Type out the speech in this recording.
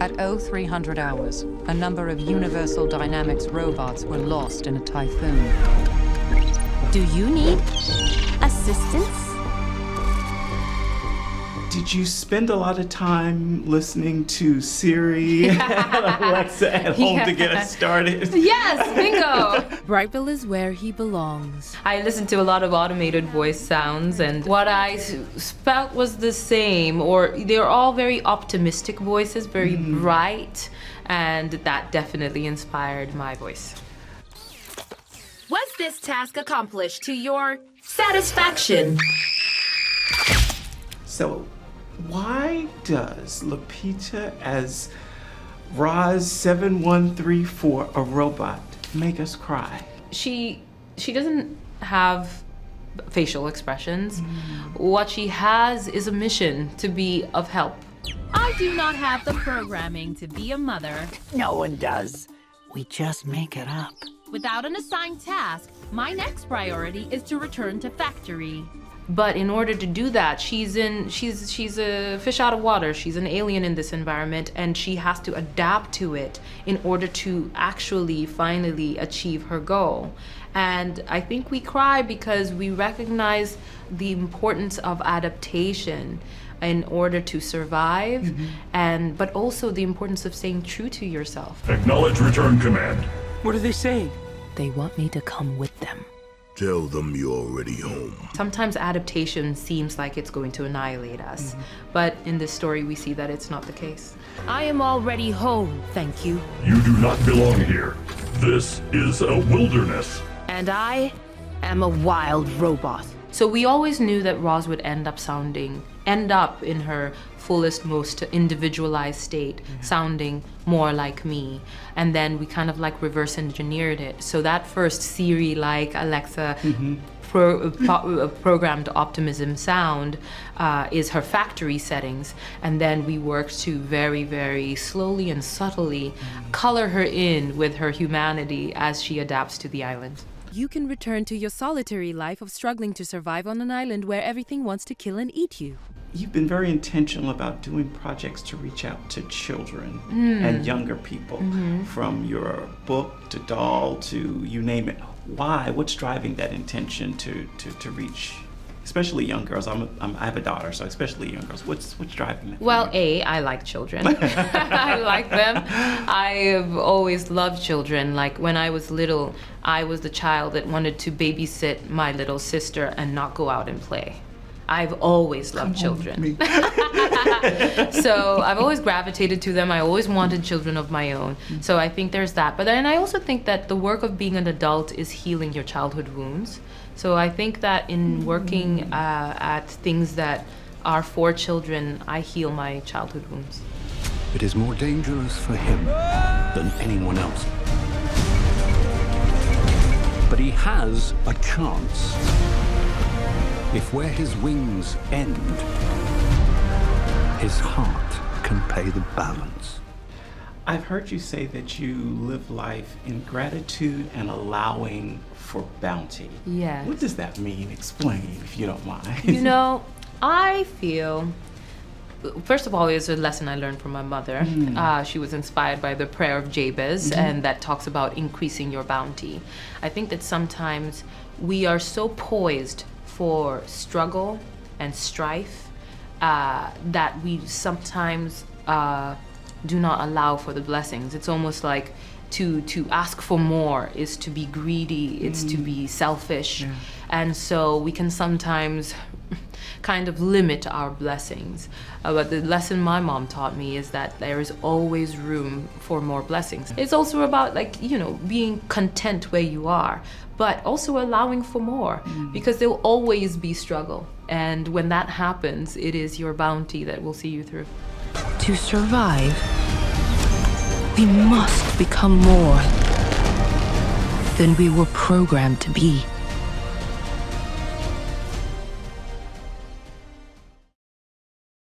At 0300 hours, a number of Universal Dynamics robots were lost in a typhoon. Do you need assistance? Did you spend a lot of time listening to Siri and Alexa at home to get us started? Yes, bingo! Brightville is where he belongs. I listened to a lot of automated voice sounds, and what I felt was the same, or they're all very optimistic voices, very bright, and that definitely inspired my voice. Was this task accomplished to your satisfaction? So, why does Lupita as Roz 7134, a robot, make us cry? She doesn't have facial expressions. What she has is a mission to be of help. I do not have the programming to be a mother. No one does. We just make it up. Without an assigned task, my next priority is to return to factory. But in order to do that, she's a fish out of water. She's an alien in this environment, and she has to adapt to it in order to actually finally achieve her goal. And I think we cry because we recognize the importance of adaptation in order to survive, but also the importance of staying true to yourself. Acknowledge return command. What are they saying? They want me to come with them. Tell them you're already home. Sometimes adaptation seems like it's going to annihilate us, but in this story we see that it's not the case. I am already home, thank you. You do not belong here. This is a wilderness. And I am a wild robot. So we always knew that Roz would end up in her fullest, most individualized state, sounding more like me. And then we kind of like reverse engineered it. So that first Siri-like Alexa programmed optimism sound is her factory settings. And then we worked to very, very slowly and subtly color her in with her humanity as she adapts to the island. You can return to your solitary life of struggling to survive on an island where everything wants to kill and eat you. You've been very intentional about doing projects to reach out to children and younger people, from your book to doll to you name it. Why? What's driving that intention to reach, especially young girls? I have a daughter, so especially young girls. What's driving that? Well, I like children. I like them. I've always loved children. Like when I was little, I was the child that wanted to babysit my little sister and not go out and play. I've always loved children. So I've always gravitated to them. I always wanted children of my own. So I think there's that. But then I also think that the work of being an adult is healing your childhood wounds. So I think that in working at things that are for children, I heal my childhood wounds. It is more dangerous for him than anyone else. But he has a chance. If where his wings end, his heart can pay the balance. I've heard you say that you live life in gratitude and allowing for bounty. Yes. What does that mean? Explain, if you don't mind. You know, I feel, first of all, it's a lesson I learned from my mother. She was inspired by the prayer of Jabez, and that talks about increasing your bounty. I think that sometimes we are so poised for struggle and strife that we sometimes do not allow for the blessings. It's almost like to ask for more is to be greedy, it's to be selfish. And so we can sometimes kind of limit our blessings. But the lesson my mom taught me is that there is always room for more blessings. It's also about, like, you know, being content where you are, but also allowing for more, because there will always be struggle. And when that happens, it is your bounty that will see you through. To survive, we must become more than we were programmed to be.